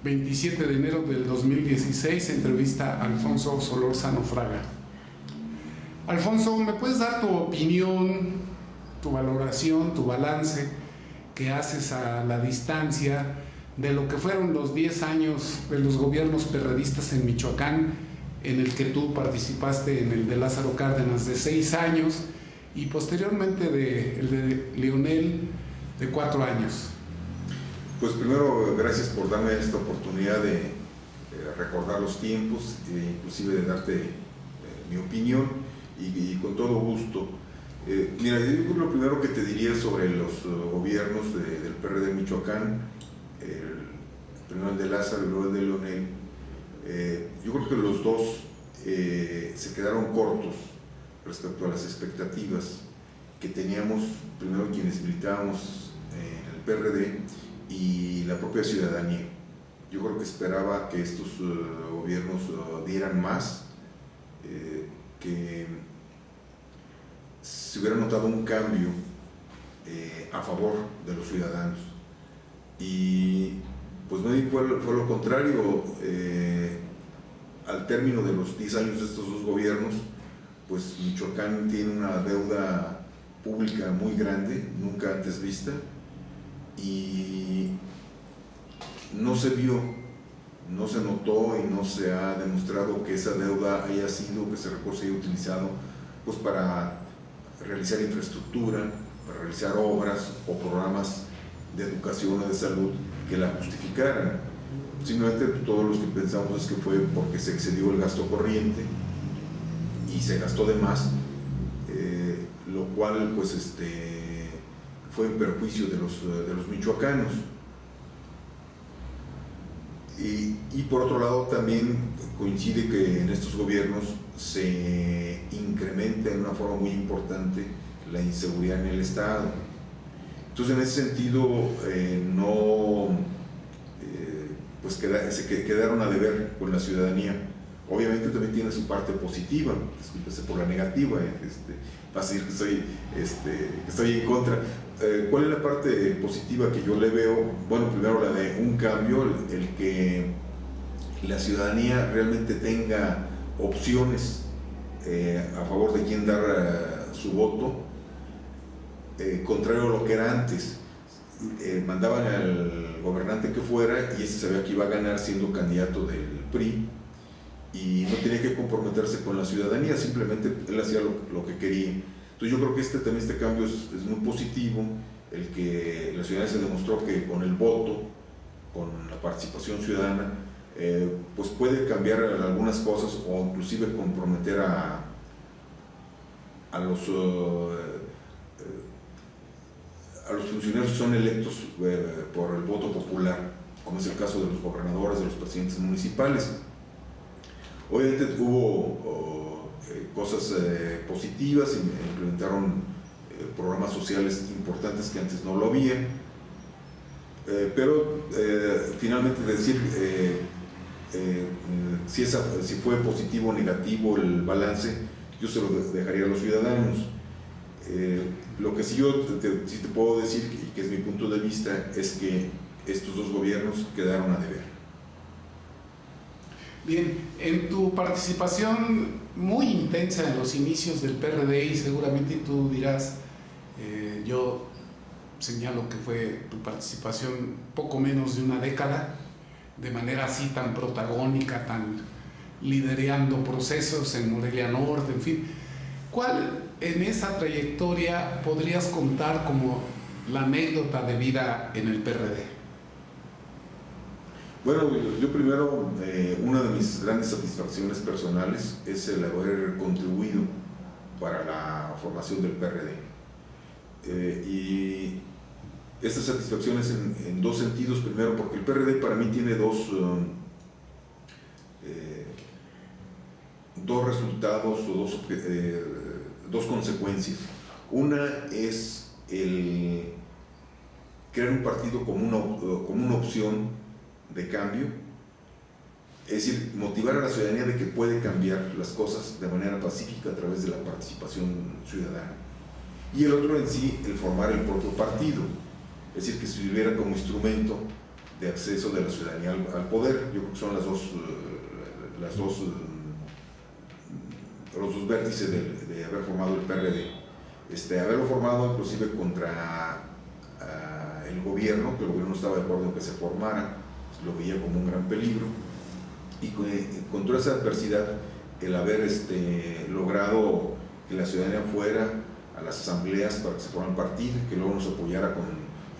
27 de enero del 2016, entrevista a Alfonso Solórzano Fraga. Alfonso, ¿me puedes dar tu opinión, tu valoración, tu balance que haces a la distancia de lo que fueron los 10 años de los gobiernos perredistas en Michoacán, en el que tú participaste, en el de Lázaro Cárdenas de 6 años y posteriormente el de Leonel de 4 años? Pues primero, gracias por darme esta oportunidad de recordar los tiempos, inclusive de darte mi opinión y con todo gusto. Mira, yo lo primero que te diría sobre los gobiernos del PRD de Michoacán, primero el de Lázaro y luego el de Leonel, yo creo que los dos se quedaron cortos respecto a las expectativas que teníamos, primero quienes militábamos en el PRD y la propia ciudadanía. Yo creo que esperaba que estos gobiernos dieran más, que se hubiera notado un cambio a favor de los ciudadanos. Y pues no fue lo contrario. Al término de los 10 años de estos dos gobiernos, pues Michoacán tiene una deuda pública muy grande, nunca antes vista, y no se vio, no se notó y no se ha demostrado que esa deuda haya sido, que ese recurso haya utilizado pues para realizar infraestructura, para realizar obras o programas de educación o de salud que la justificaran. Simplemente todos los que pensamos es que fue porque se excedió el gasto corriente y se gastó de más, lo cual pues fue en perjuicio de los michoacanos. Y por otro lado también coincide que en estos gobiernos se incrementa en una forma muy importante la inseguridad en el Estado. Entonces en ese sentido pues quedaron a deber con la ciudadanía. Obviamente también tiene su parte positiva, discúlpese por la negativa, va a decir que estoy en contra. ¿Cuál es la parte positiva que yo le veo? Bueno, primero la de un cambio, el que la ciudadanía realmente tenga opciones a favor de quién dar su voto, contrario a lo que era antes. Mandaban al gobernante que fuera y ese sabía que iba a ganar siendo candidato del PRI y no tenía que comprometerse con la ciudadanía, simplemente él hacía lo que quería. Entonces yo creo que este cambio es muy positivo, el que la ciudadanía se demostró que con el voto, con la participación ciudadana, pues puede cambiar algunas cosas o inclusive comprometer a los funcionarios que son electos por el voto popular, como es el caso de los gobernadores, de los presidentes municipales. Obviamente hubo cosas positivas, implementaron programas sociales importantes que antes no lo había, pero finalmente decir si fue positivo o negativo el balance, yo se lo dejaría a los ciudadanos. Lo que sí sí te puedo decir, y que es mi punto de vista, es que estos dos gobiernos quedaron a deber. Bien, en tu participación muy intensa en los inicios del PRD, y seguramente tú dirás, yo señalo que fue tu participación poco menos de una década, de manera así tan protagónica, tan liderando procesos en Morelia Norte, en fin. ¿Cuál en esa trayectoria podrías contar como la anécdota de vida en el PRD? Bueno, yo primero, una de mis grandes satisfacciones personales es el haber contribuido para la formación del PRD. Y esta satisfacción es en dos sentidos. Primero, porque el PRD para mí tiene dos resultados o dos consecuencias. Una es el crear un partido como una opción de cambio, es decir, motivar a la ciudadanía de que puede cambiar las cosas de manera pacífica a través de la participación ciudadana. Y el otro en sí, el formar el propio partido, es decir, que sirviera como instrumento de acceso de la ciudadanía al poder. Yo creo que son los dos vértices de haber formado el PRD. Haberlo formado inclusive contra el gobierno, que el gobierno no estaba de acuerdo en que se formara, lo veía como un gran peligro, y con toda esa adversidad, el haber logrado que la ciudadanía fuera a las asambleas para que se formaran partidos, que luego nos apoyara con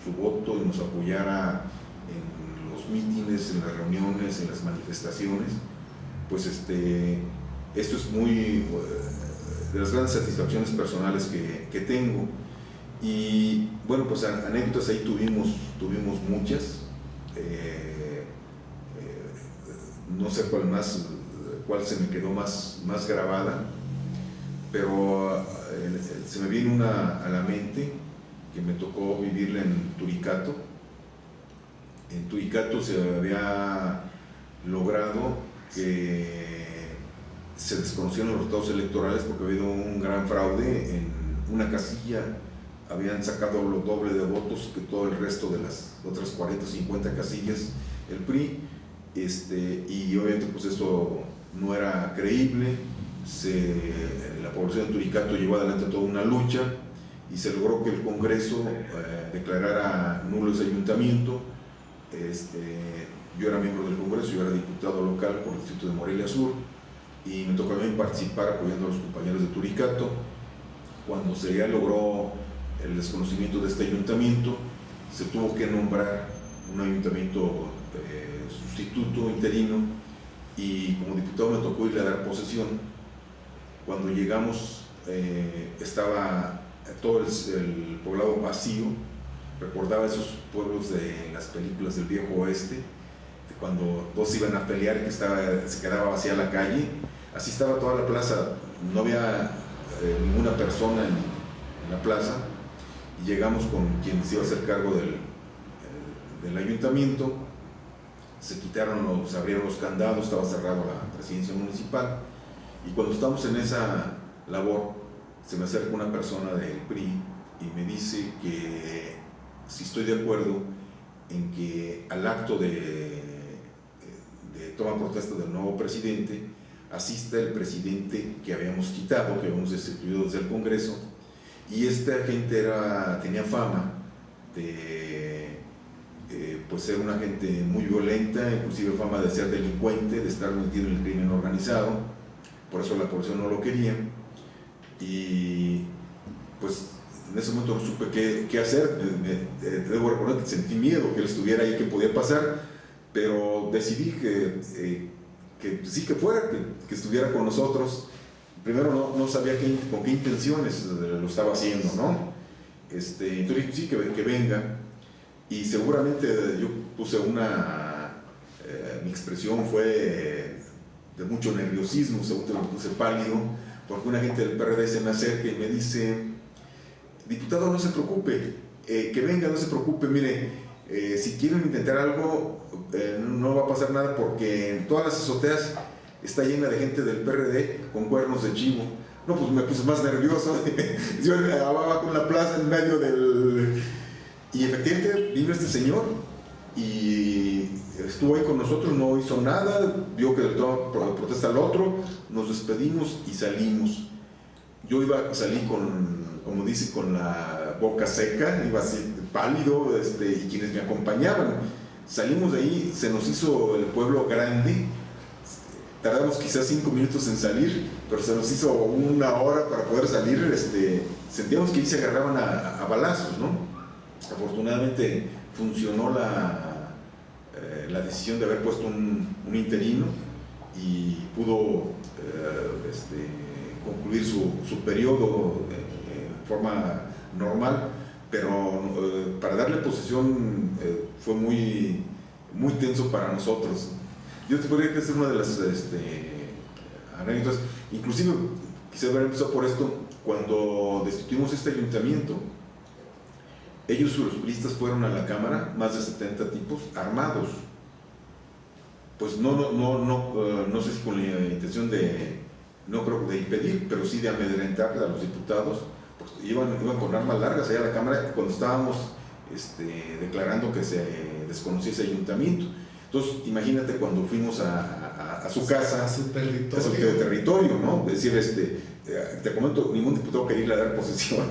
su voto y nos apoyara en los mítines, en las reuniones, en las manifestaciones, pues esto es muy de las grandes satisfacciones personales que tengo. Y bueno, pues anécdotas ahí tuvimos muchas. No sé cuál se me quedó más grabada, pero se me viene una a la mente que me tocó vivirla en Turicato. En Turicato se había logrado que se desconocieron los resultados electorales porque había habido un gran fraude en una casilla. Habían sacado lo doble de votos que todo el resto de las otras 40 o 50 casillas el PRI, y obviamente pues esto no era creíble. La población de Turicato llevó adelante toda una lucha y se logró que el Congreso declarara nulo ese ayuntamiento. Yo era miembro del Congreso, yo era diputado local por el distrito de Morelia Sur, y me tocó a mí participar apoyando a los compañeros de Turicato. Cuando se ya logró el desconocimiento de este ayuntamiento, se tuvo que nombrar un ayuntamiento sustituto, interino, y como diputado me tocó ir a dar posesión. Cuando llegamos estaba todo el poblado vacío. Recordaba esos pueblos de las películas del viejo oeste, de cuando dos iban a pelear y que se quedaba vacía la calle. Así estaba toda la plaza, no había ninguna persona en la plaza, y llegamos con quien se iba a hacer cargo del ayuntamiento. Se abrieron los candados, estaba cerrado la presidencia municipal, y cuando estamos en esa labor se me acerca una persona del PRI y me dice que si estoy de acuerdo en que al acto de toma protesta del nuevo presidente asista el presidente que habíamos quitado, que habíamos destituido desde el Congreso. Y esta gente tenía fama de pues ser una gente muy violenta, inclusive fama de ser delincuente, de estar metido en el crimen organizado. Por eso la población no lo quería, y pues en ese momento no supe qué hacer. Debo recordar que sentí miedo que él estuviera ahí, que podía pasar, pero decidí que sí, que fuera, que estuviera con nosotros. Primero no sabía con qué intenciones lo estaba haciendo, ¿no? Entonces dije, sí, que venga. Y seguramente yo puse mi expresión fue de mucho nerviosismo, según lo puse pálido, porque una gente del PRD se me acerca y me dice: diputado, no se preocupe, que venga, no se preocupe, mire, si quieren intentar algo, no va a pasar nada, porque en todas las azoteas está llena de gente del PRD con cuernos de chivo. No, pues me puse más nervioso. Yo abajo en la plaza, en medio del... Y efectivamente vino este señor y estuvo ahí con nosotros, no hizo nada, vio que le tomaba protesta al otro, nos despedimos y salimos. Yo salí como dice, con la boca seca, iba así pálido, y quienes me acompañaban. Salimos de ahí, se nos hizo el pueblo grande, tardamos quizás 5 minutos en salir, pero se nos hizo 1 hora para poder salir. Sentíamos que ahí se agarraban a balazos, ¿no? Afortunadamente funcionó la decisión de haber puesto un interino, y pudo concluir su periodo de forma normal, pero para darle posesión fue muy, muy tenso para nosotros. Yo te podría decir que esta es una de las anécdotas. Inclusive quise haber empezado por esto. Cuando destituimos este ayuntamiento, ellos, los priistas, fueron a la Cámara, más de 70 tipos armados. Pues no sé si con la intención no creo de impedir, pero sí de amedrentar a los diputados, pues iban con armas largas allá a la Cámara. Cuando estábamos declarando que se desconocía ese ayuntamiento. Entonces, imagínate cuando fuimos a su casa, a su territorio, a su territorio, ¿no? Es decir, te comento, ningún diputado quería ir a dar posesión.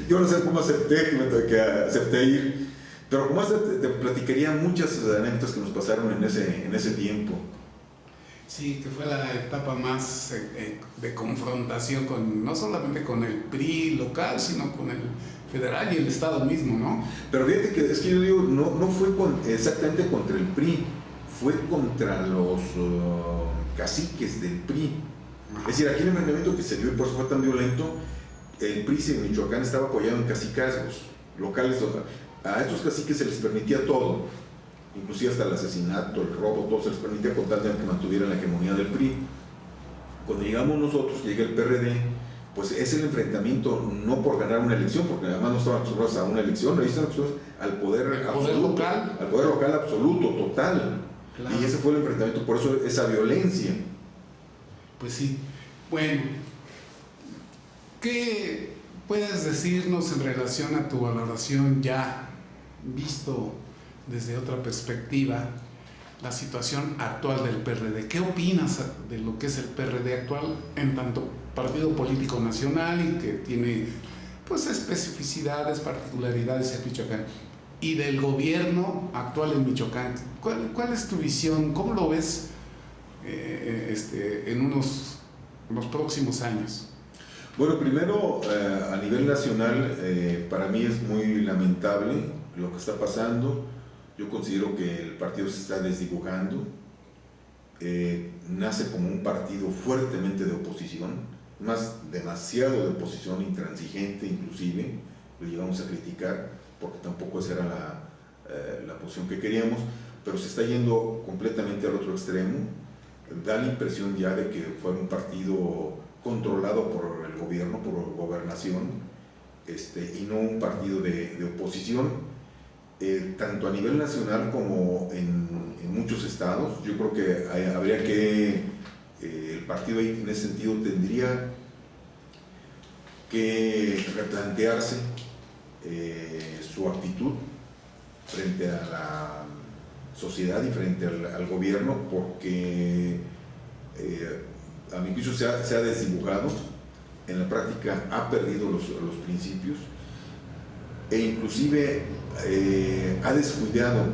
Yo no sé cómo acepté, que acepté ir, pero como te platicaría muchas anécdotas que nos pasaron en ese tiempo. Sí, que fue la etapa más de confrontación no solamente con el PRI local, sino con el federal y el Estado mismo, ¿no? Pero fíjate que es que yo digo, no fue exactamente contra el PRI, fue contra los caciques del PRI. Es decir, aquí el enfrentamiento que se dio y por eso fue tan violento, el PRI en Michoacán estaba apoyado en cacicazgos locales. A estos caciques se les permitía todo, inclusive hasta el asesinato, el robo, todo se les permitía con tal de que mantuvieran la hegemonía del PRI. Cuando llegamos nosotros, llega el PRD, pues es el enfrentamiento no por ganar una elección, porque además no estaban acostumbrados a una elección, ahí están acostumbrados al poder absoluto, local. Al poder local absoluto, total. Claro. Y ese fue el enfrentamiento, por eso esa violencia. Pues sí. Bueno, ¿qué puedes decirnos en relación a tu valoración ya visto desde otra perspectiva la situación actual del PRD? ¿Qué opinas de lo que es el PRD actual en tanto partido político nacional y que tiene pues especificidades, particularidades en Michoacán, y del gobierno actual en Michoacán? ¿Cuál es tu visión? ¿Cómo lo ves en los próximos años? Bueno, primero a nivel nacional, para mí es muy lamentable lo que está pasando. Yo considero que el partido se está desdibujando, nace como un partido fuertemente de oposición, más demasiado de oposición, intransigente inclusive, lo llegamos a criticar porque tampoco esa era la posición que queríamos, pero se está yendo completamente al otro extremo. Da la impresión ya de que fue un partido controlado por el gobierno, por gobernación, y no un partido de oposición, tanto a nivel nacional como en muchos estados. Yo creo que habría que, el partido ahí en ese sentido tendría que replantearse su actitud frente a la sociedad y frente al gobierno, porque a mi juicio se ha desdibujado, en la práctica ha perdido los principios e inclusive ha descuidado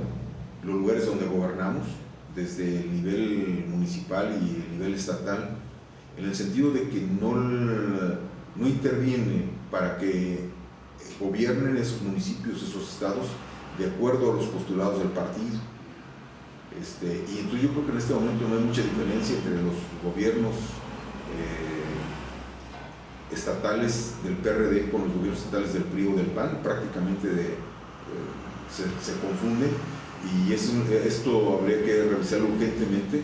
los lugares donde gobernamos, desde el nivel municipal y el nivel estatal, en el sentido de que no interviene para que gobiernen esos municipios, esos estados, de acuerdo a los postulados del partido. Y entonces yo creo que en este momento no hay mucha diferencia entre los gobiernos estatales del PRD con los gobiernos estatales del PRI o del PAN. Prácticamente se confunden, y esto habría que revisarlo urgentemente,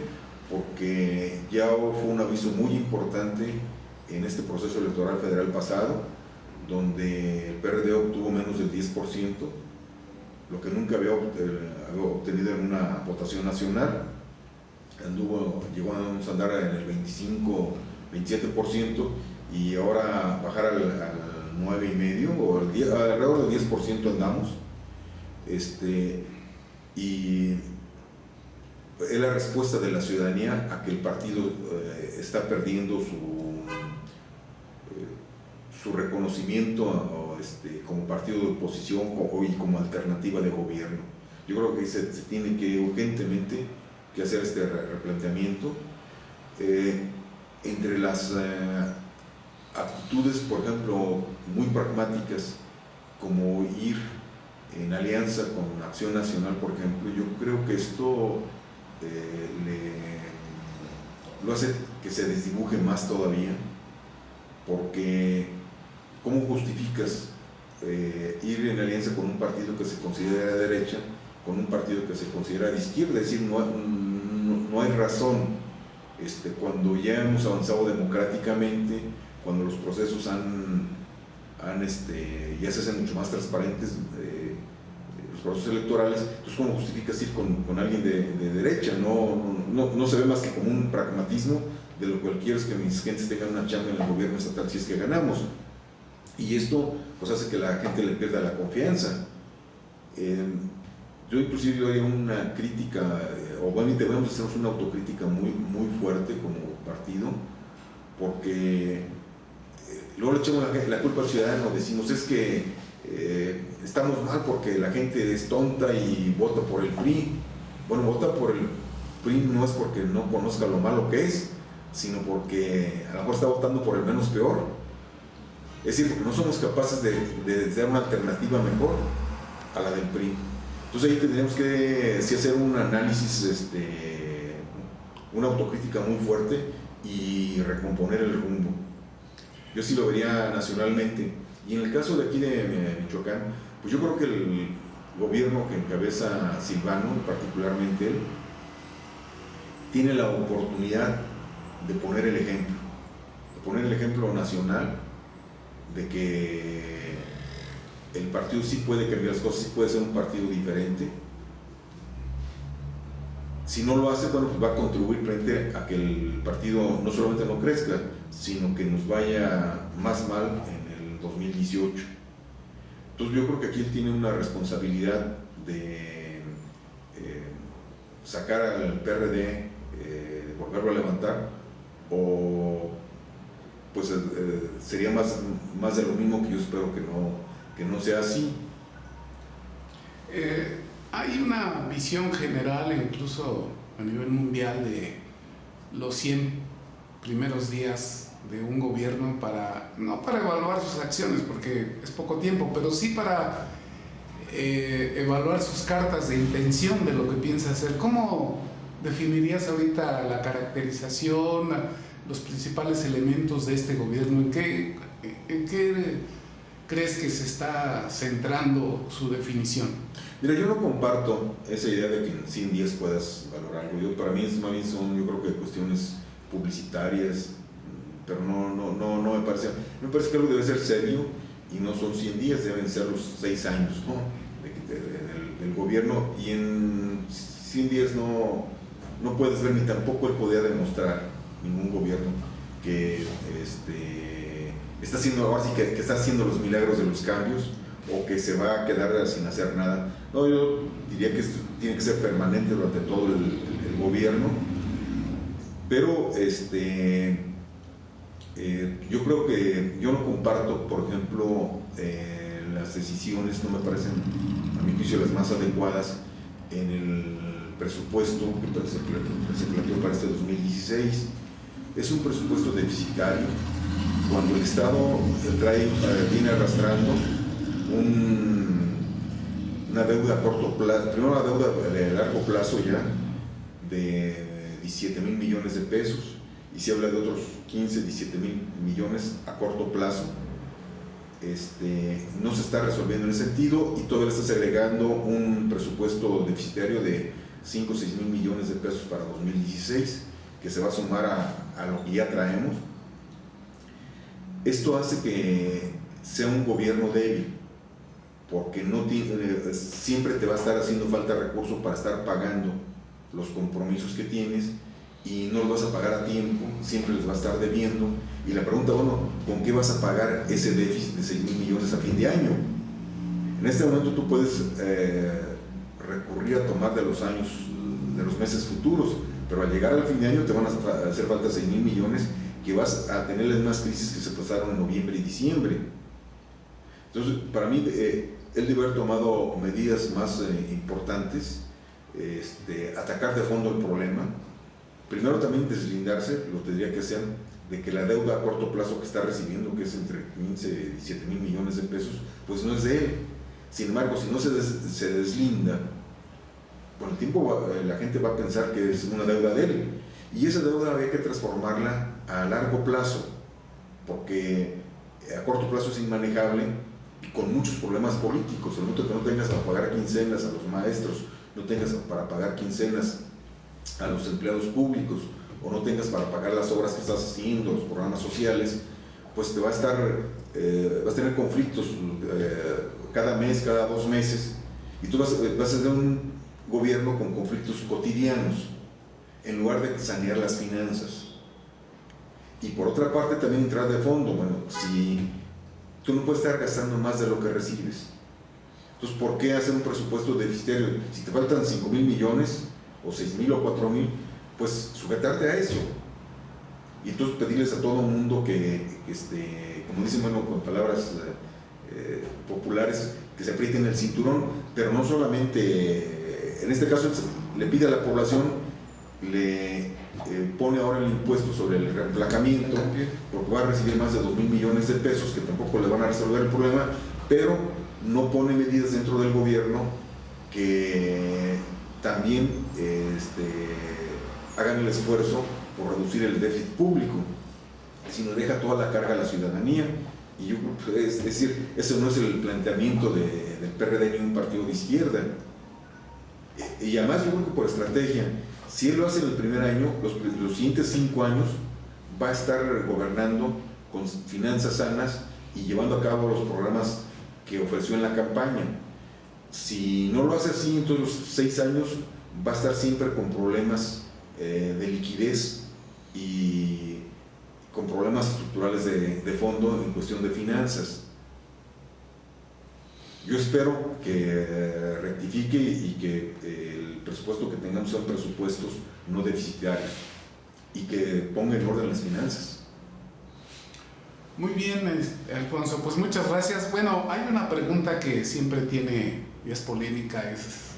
porque ya fue un aviso muy importante en este proceso electoral federal pasado, donde el PRD obtuvo menos del 10%, lo que nunca había obtenido en una votación nacional. Llegó a andar en el 25-27%, y ahora bajar al 9,5% o alrededor del 10% andamos. Y es la respuesta de la ciudadanía a que el partido está perdiendo su reconocimiento como partido de oposición y como alternativa de gobierno. Yo creo que se tiene que urgentemente hacer este replanteamiento. Entre las actitudes, por ejemplo, muy pragmáticas, como ir en alianza con Acción Nacional, por ejemplo, yo creo que esto lo hace que se desdibuje más todavía, porque ¿cómo justificas ir en alianza con un partido que se considera de derecha, con un partido que se considera de izquierda? Es decir, no hay razón. Cuando ya hemos avanzado democráticamente, cuando los procesos ya se hacen mucho más transparentes, los procesos electorales, entonces ¿cómo justificas ir con alguien de derecha? No se ve más que como un pragmatismo de lo que quiero es que mis gentes tengan una chamba en el gobierno estatal si es que ganamos. Y esto pues hace que la gente le pierda la confianza. Yo inclusive haría una crítica, o bueno, debemos hacer una autocrítica muy, muy fuerte como partido, porque luego le echamos la culpa al ciudadano, decimos es que estamos mal porque la gente es tonta y vota por el PRI. Bueno, vota por el PRI no es porque no conozca lo malo que es, sino porque a lo mejor está votando por el menos peor. Es decir, porque no somos capaces de dar una alternativa mejor a la del PRI. Entonces ahí tendríamos que sí hacer un análisis, una autocrítica muy fuerte y recomponer el rumbo. Yo sí lo vería nacionalmente. Y en el caso de aquí de Michoacán, pues yo creo que el gobierno que encabeza Silvano, particularmente él, tiene la oportunidad de poner el ejemplo nacional de que el partido sí puede cambiar las cosas, sí puede ser un partido diferente. Si no lo hace, bueno, pues va a contribuir frente a que el partido no solamente no crezca, sino que nos vaya más mal en el 2018. Entonces yo creo que aquí él tiene una responsabilidad de sacar al PRD, volverlo a levantar, o pues sería más de lo mismo, que yo espero que no sea así. Hay una visión general, incluso a nivel mundial, de los 100 primeros días de un gobierno no para evaluar sus acciones, porque es poco tiempo, pero sí para evaluar sus cartas de intención de lo que piensa hacer. ¿Cómo definirías ahorita la caracterización, los principales elementos de este gobierno? ¿En qué crees que se está centrando su definición? Mira, yo no comparto esa idea de que en 100 días puedas valorar algo. Para mí más bien son, yo creo que cuestiones publicitarias, pero no me parece. Me parece que algo debe ser serio y no son 100 días, deben ser los 6 años, ¿no? del gobierno, y en 100 días no puedes ver ni tampoco el poder demostrar ningún gobierno que está haciendo, ahora sí que está haciendo los milagros de los cambios, o que se va a quedar sin hacer nada. No, yo diría que esto tiene que ser permanente durante todo el gobierno, pero yo creo que yo no comparto, por ejemplo, las decisiones no me parecen, a mi juicio, las más adecuadas en el presupuesto que se planteó para este 2016. Es un presupuesto deficitario, cuando el Estado viene arrastrando una deuda a corto plazo, primero una deuda de largo plazo ya, de 17,000 millones de pesos, y se habla de otros 15, 17,000 millones a corto plazo. No se está resolviendo en ese sentido, y todavía está agregando un presupuesto deficitario de 5 o 6 mil millones de pesos para 2016, que se va a sumar a lo que ya traemos. Esto hace que sea un gobierno débil, porque siempre te va a estar haciendo falta recursos para estar pagando los compromisos que tienes, y no los vas a pagar a tiempo, siempre les va a estar debiendo. Y la pregunta, bueno, ¿con qué vas a pagar ese déficit de 6 mil millones a fin de año? En este momento tú puedes recurrir a tomar de los meses futuros, pero al llegar al fin de año te van a hacer falta 6 mil millones, que vas a tener las mismas crisis que se pasaron en noviembre y diciembre. Entonces, para mí, él debe haber tomado medidas más importantes, atacar de fondo el problema. Primero, también deslindarse, lo tendría que hacer, de que la deuda a corto plazo que está recibiendo, que es entre 15 y 17 mil millones de pesos, pues no es de él. Sin embargo, si no se deslinda, con el tiempo la gente va a pensar que es una deuda de él, y esa deuda había que transformarla a largo plazo, porque a corto plazo es inmanejable y con muchos problemas políticos. El momento que no tengas para pagar quincenas a los maestros, no tengas para pagar quincenas a los empleados públicos, o no tengas para pagar las obras que estás haciendo, los programas sociales, pues te vas a tener conflictos cada mes, cada 2 meses, y tú vas a tener un gobierno con conflictos cotidianos, en lugar de sanear las finanzas. Y por otra parte, también entrar de fondo. Bueno, si tú no puedes estar gastando más de lo que recibes, Entonces, ¿por qué hacer un presupuesto deficitario? Si te faltan 5,000 millones, o 6,000 o 4,000, pues sujetarte a eso. Y entonces pedirles a todo el mundo que como dicen, bueno, con palabras populares, que se aprieten el cinturón, pero no solamente, en este caso le pide a la población, le pone ahora el impuesto sobre el reemplacamiento, porque va a recibir más de 2,000 millones de pesos, que tampoco le van a resolver el problema, pero no pone medidas dentro del gobierno que también hagan el esfuerzo por reducir el déficit público, sino deja toda la carga a la ciudadanía. Y yo creo que es decir, ese no es el planteamiento del PRD ni un partido de izquierda. Y además yo creo que por estrategia, si él lo hace en el primer año, los siguientes 5 años va a estar gobernando con finanzas sanas y llevando a cabo los programas que ofreció en la campaña. Si no lo hace así, en todos los 6 años va a estar siempre con problemas de liquidez y con problemas estructurales de fondo en cuestión de finanzas. Yo espero que rectifique y que el presupuesto que tengamos sean presupuestos no deficitarios y que ponga en orden las finanzas. Muy bien, Alfonso, pues muchas gracias. Bueno, hay una pregunta que siempre es polémica, es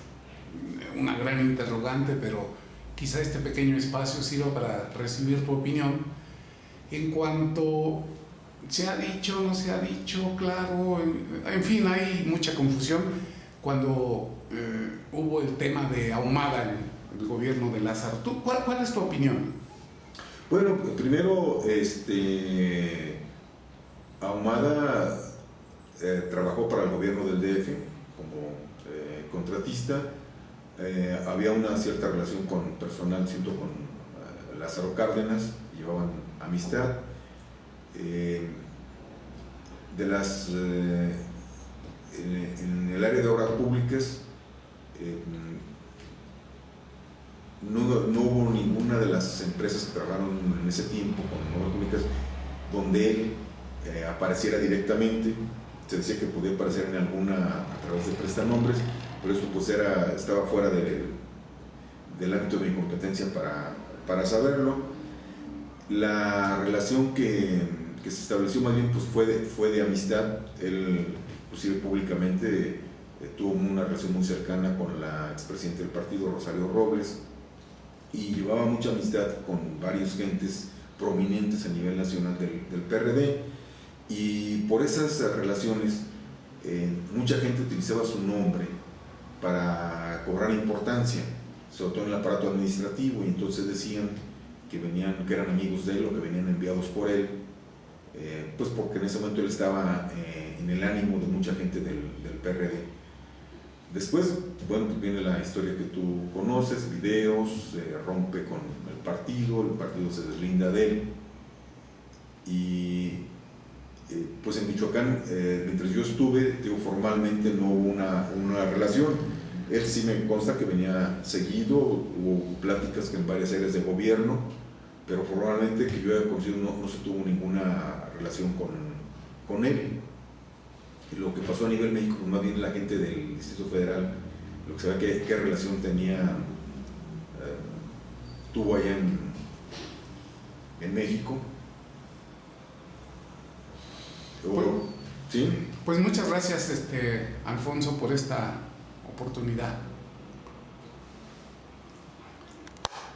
una gran interrogante, pero quizá este pequeño espacio sirva para recibir tu opinión. En cuanto se ha dicho, no se ha dicho, claro, en fin, hay mucha confusión. Cuando hubo el tema de Ahumada en el gobierno de Lázaro, ¿cuál es tu opinión? Bueno, primero, Ahumada trabajó para el gobierno del DF como contratista. Había una cierta relación personal, siento, con Lázaro Cárdenas, llevaban amistad. En el área de obras públicas no hubo ninguna de las empresas que trabajaron en ese tiempo con obras públicas donde él apareciera directamente. Se decía que podía aparecer en alguna a través de prestanombres, pero eso pues estaba fuera del ámbito de mi competencia para saberlo. La relación que se estableció más bien pues fue de amistad. Él inclusive públicamente tuvo una relación muy cercana con la expresidenta del partido, Rosario Robles, y llevaba mucha amistad con varios gentes prominentes a nivel nacional del PRD, y por esas relaciones mucha gente utilizaba su nombre para cobrar importancia, sobre todo en el aparato administrativo, y entonces decían que eran amigos de él o que venían enviados por él, pues porque en ese momento él estaba en el ánimo de mucha gente del PRD. Después, bueno, pues viene la historia que tú conoces, videos, rompe con el partido se deslinda de él, y pues en Michoacán, mientras yo estuve, formalmente no hubo una relación. Él sí me consta que venía seguido, hubo pláticas en varias áreas de gobierno, pero formalmente que yo haya conocido no se tuvo ninguna relación con él. Y lo que pasó a nivel México, pues más bien la gente del Distrito Federal, lo que se ve qué relación tuvo allá en México. ¿Sí? Pues muchas gracias, Alfonso, por esta oportunidad.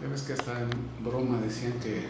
Ya ves que hasta en broma decían que